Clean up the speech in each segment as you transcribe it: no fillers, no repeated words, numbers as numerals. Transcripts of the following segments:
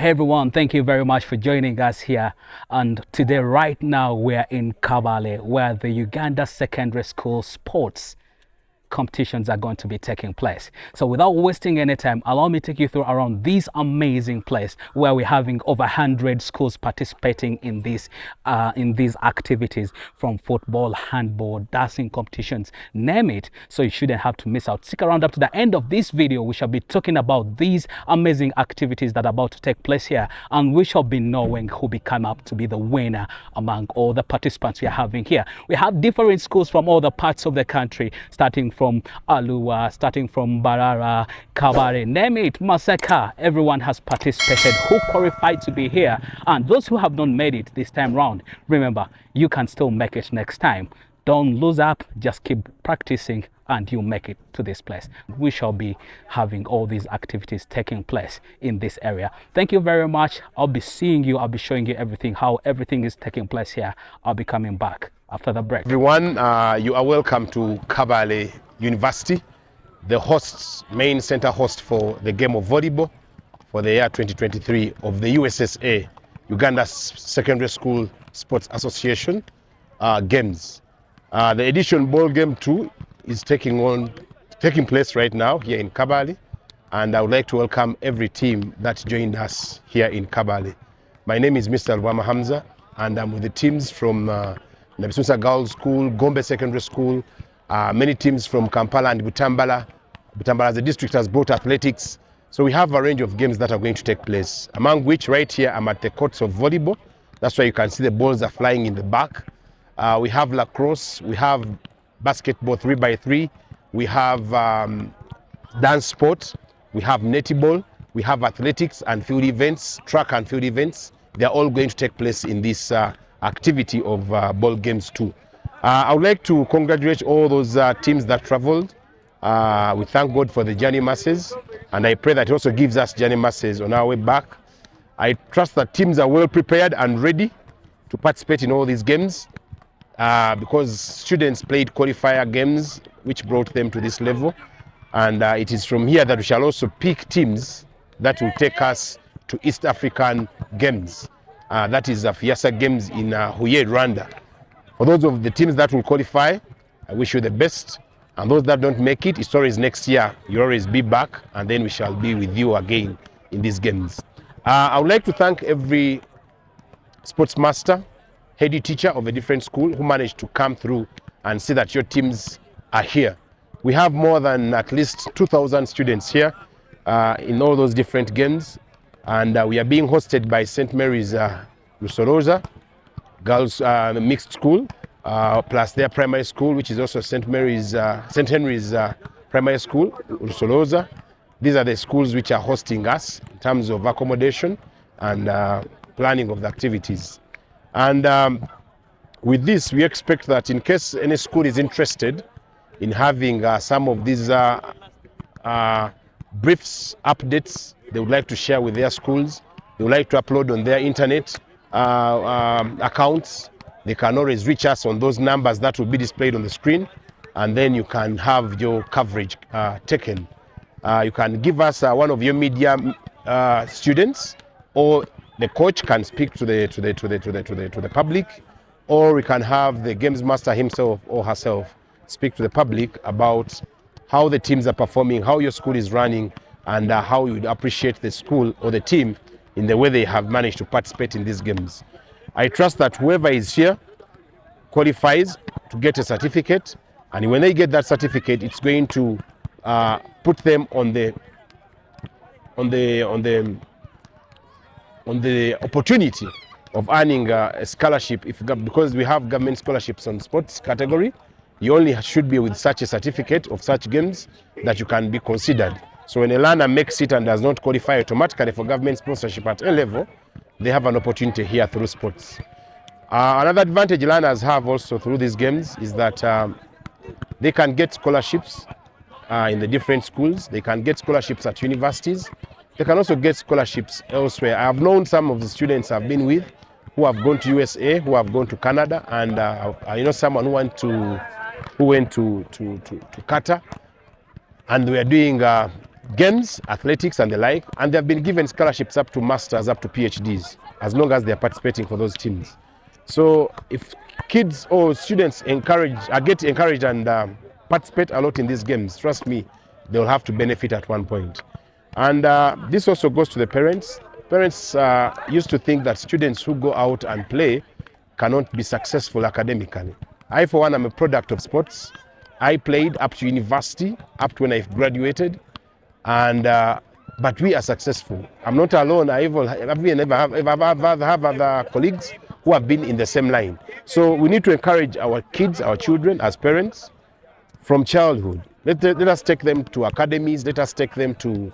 Hey everyone, thank you very much for joining us here. And today, right now, we're in Kabale, where the Uganda Secondary School sports competitions are going to be taking place. So without wasting any time, allow me to take you through around this amazing place where we're having over 100 schools participating in these activities, from football, handball, dancing competitions, name it. So you shouldn't have to miss out. Stick around up to the end of this video. We shall be talking about these amazing activities that are about to take place here, and we shall be knowing who become up to be the winner among all the participants we are having here. We have different schools from all the parts of the country, starting from Alua, starting from Barara, Kabare, name it, Masaka. Everyone has participated who qualified to be here, and those who have not made it this time round, remember, you can still make it next time. Don't lose up, just keep practicing and you'll make it to this place. We shall be having all these activities taking place in this area. Thank you very much. I'll be seeing you, I'll be showing you everything, how everything is taking place here. I'll be coming back after the break. Everyone, you are welcome to Kabale University, the main center host for the game of volleyball for the year 2023 of the USSSA, Uganda Secondary School Sports Association games. The edition ball game 2 is taking place right now here in Kabale, and I would like to welcome every team that joined us here in Kabale. My name is Mr. Alwama Hamza, and I'm with the teams from Nabisusa Girls School, Gombe Secondary School, many teams from Kampala and Butambala. Butambala as the district has brought athletics. So we have a range of games that are going to take place, among which right here I'm at the courts of volleyball. That's why you can see the balls are flying in the back. We have lacrosse, we have basketball 3x3, we have dance sport, we have netball, we have athletics and field events, track and field events. They're all going to take place in this activity of ball games too. I would like to congratulate all those teams that traveled. We thank God for the journey masses, and I pray that it also gives us journey masses on our way back. I trust that teams are well prepared and ready to participate in all these games, because students played qualifier games which brought them to this level, and it is from here that we shall also pick teams that will take us to East African Games. That is FIASA Games in Huye, Rwanda. For those of the teams that will qualify, I wish you the best, and those that don't make it, it's always next year. You'll always be back, and then we shall be with you again in these games. I would like to thank every sports master, head teacher of a different school who managed to come through and see that your teams are here. We have more than at least 2,000 students here in all those different games, and we are being hosted by St. Mary's Rusoloza Girls Mixed School, plus their primary school, which is also St. Henry's Primary School, Rusoloza. These are the schools which are hosting us in terms of accommodation and planning of the activities. And with this, we expect that in case any school is interested in having some of these briefs, updates they would like to share with their schools, they would like to upload on their internet accounts, they can always reach us on those numbers that will be displayed on the screen, and then you can have your coverage taken. You can give us one of your media students, or the coach can speak to the public, or we can have the games master himself or herself speak to the public about how the teams are performing, how your school is running, and how you would appreciate the school or the team in the way they have managed to participate in these games. I trust that whoever is here qualifies to get a certificate, and when they get that certificate, it's going to put them on the opportunity of earning a scholarship. Because we have government scholarships on sports category, you only should be with such a certificate of such games that you can be considered. So when a learner makes it and does not qualify automatically for government sponsorship at A level, they have an opportunity here through sports. Another advantage learners have also through these games is that they can get scholarships in the different schools. They can get scholarships at universities. They can also get scholarships elsewhere. I have known some of the students I've been with who have gone to USA, who have gone to Canada, and I know someone who went to Qatar, and we are doing games, athletics and the like, and they've been given scholarships up to masters, up to PhDs, as long as they're participating for those teams. So if kids or students get encouraged and participate a lot in these games, trust me, they'll have to benefit at one point. And this also goes to the parents. Parents used to think that students who go out and play cannot be successful academically. I, for one, am a product of sports. I played up to university, up to when I graduated, and but we are successful. I'm not alone. I have other colleagues who have been in the same line. So we need to encourage our kids, our children, as parents, from childhood. Let us take them to academies. Let us take them to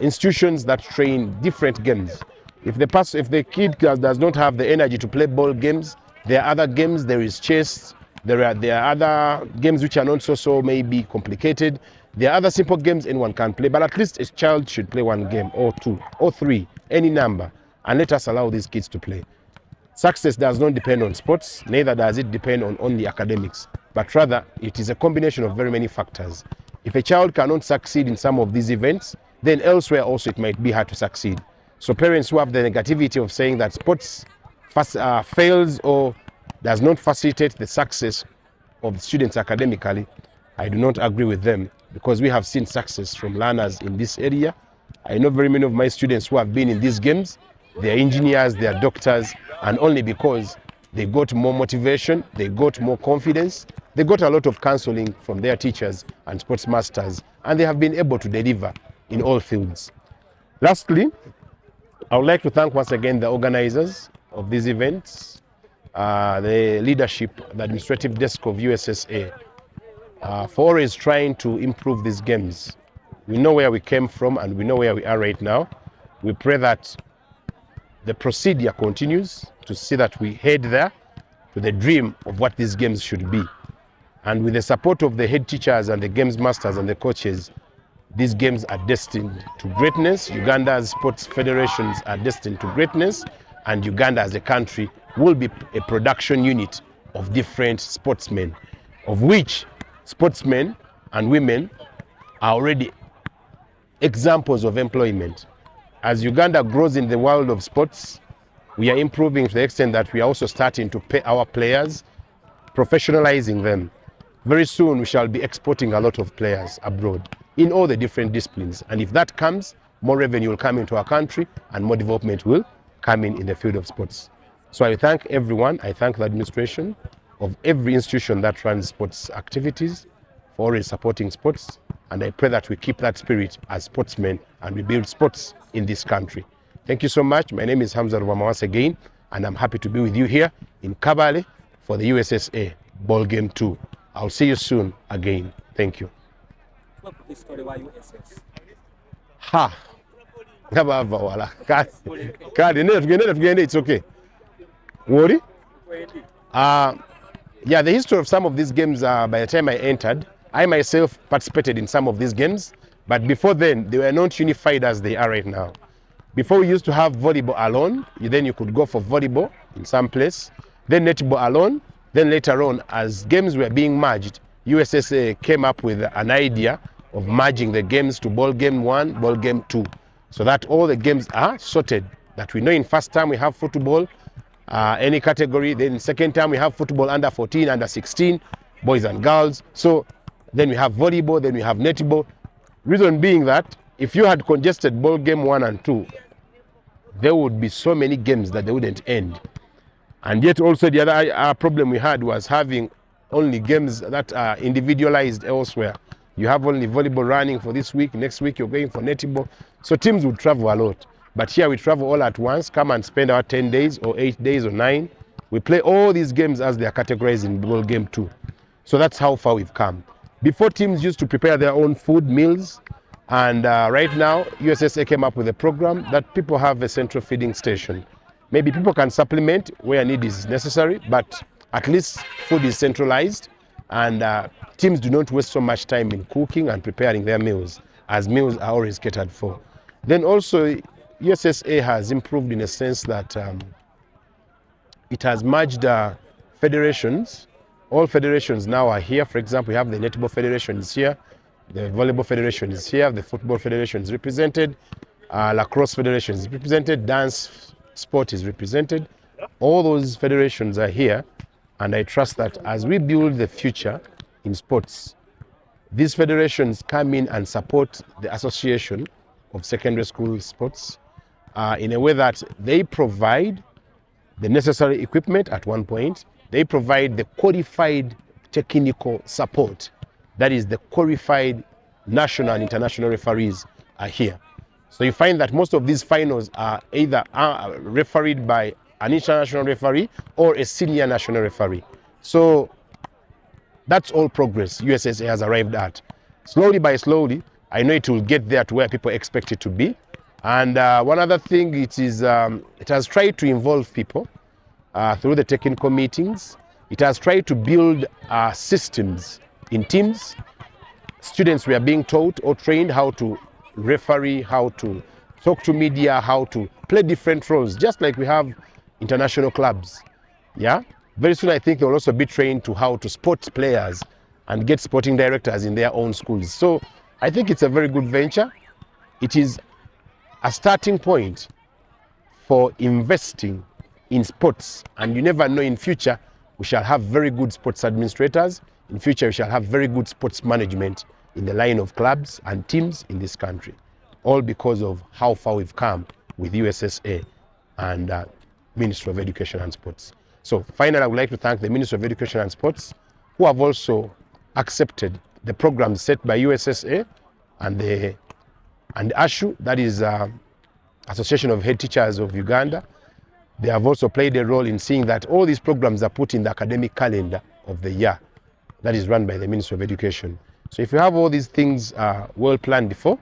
institutions that train different games. If the kid does not have the energy to play ball games, there are other games. There is chess. There are other games which are not so maybe complicated. There are other simple games anyone can play, but at least a child should play one game or two or three, any number, and let us allow these kids to play. Success does not depend on sports, neither does it depend on only academics, but rather it is a combination of very many factors. If a child cannot succeed in some of these events, then elsewhere also it might be hard to succeed. So parents who have the negativity of saying that sports fails or does not facilitate the success of students academically, I do not agree with them, because we have seen success from learners in this area. I know very many of my students who have been in these games. They are engineers, they are doctors, and only because they got more motivation, they got more confidence, they got a lot of counseling from their teachers and sports masters, and they have been able to deliver in all fields. Lastly, I would like to thank once again the organizers of these events, the leadership, the administrative desk of USSSA, for always trying to improve these games. We know where we came from and we know where we are right now. We pray that the procedure continues to see that we head there to the dream of what these games should be. And with the support of the head teachers and the games masters and the coaches, these games are destined to greatness. Uganda's sports federations are destined to greatness, and Uganda as a country will be a production unit of different sportsmen, of which sportsmen and women are already examples of employment. As Uganda grows in the world of sports, we are improving to the extent that we are also starting to pay our players, professionalizing them. Very soon we shall be exporting a lot of players abroad in all the different disciplines. And if that comes, more revenue will come into our country and more development will come in the field of sports. So I thank everyone. I thank the administration of every institution that runs sports activities for always supporting sports. And I pray that we keep that spirit as sportsmen and we build sports in this country. Thank you so much. My name is Hamza Rubama once again, and I'm happy to be with you here in Kabale for the USSA Ball Game 2. I'll see you soon again. Thank you. Ha! It's okay. Worry? Yeah, the history of some of these games, by the time I entered, I myself participated in some of these games, but before then, they were not unified as they are right now. Before, we used to have volleyball alone, then you could go for volleyball in some place, then netball alone, then later on, as games were being merged, USSA came up with an idea of merging the games to ball game 1, ball game 2, so that all the games are sorted, that we know in first term we have football, any category, then second time we have football under 14, under 16, boys and girls, so then we have volleyball, then we have netball. Reason being that if you had congested ball game 1 and 2, there would be so many games that they wouldn't end. And yet also the other problem we had was having only games that are individualized elsewhere. You have only volleyball running for this week, next week you're going for netball. So teams would travel a lot. But here we travel all at once, come and spend our 10 days or 8 days or 9. We play all these games as they are categorized in ball game 2. So that's how far we've come. Before, teams used to prepare their own food, meals, and right now USSA came up with a program that people have a central feeding station. Maybe people can supplement where need is necessary, but at least food is centralized, and teams do not waste so much time in cooking and preparing their meals, as meals are always catered for. Then also USSA has improved in a sense that it has merged federations. All federations now are here. For example, we have the Netball Federation is here, The Volleyball Federation is here, the Football Federation is represented, Lacrosse Federation is represented, Dance Sport is represented. All those federations are here, and I trust that as we build the future in sports, these federations come in and support the Association of Secondary School Sports in a way that they provide the necessary equipment at one point, they provide the qualified technical support. That is, the qualified national and international referees are here. So you find that most of these finals are either refereed by an international referee or a senior national referee. So that's all progress USSA has arrived at. Slowly by slowly, I know it will get there to where people expect it to be. And one other thing, it has tried to involve people through the technical meetings. It has tried to build systems in teams. Students were being taught or trained how to referee, how to talk to media, how to play different roles, just like we have international clubs. Yeah. Very soon, I think they'll also be trained to how to spot players and get sporting directors in their own schools. So I think it's a very good venture. It is a starting point for investing in sports, and you never know, in future we shall have very good sports administrators. In future we shall have very good sports management in the line of clubs and teams in this country, all because of how far we've come with USSA and Ministry of Education and Sports. So finally, I would like to thank the Ministry of Education and Sports, who have also accepted the programs set by USSA and ASHU, that is Association of Head Teachers of Uganda. They have also played a role in seeing that all these programs are put in the academic calendar of the year that is run by the Ministry of Education. So if you have all these things well planned before,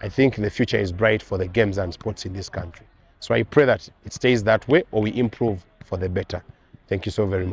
I think the future is bright for the games and sports in this country. So I pray that it stays that way, or we improve for the better. Thank you so very much.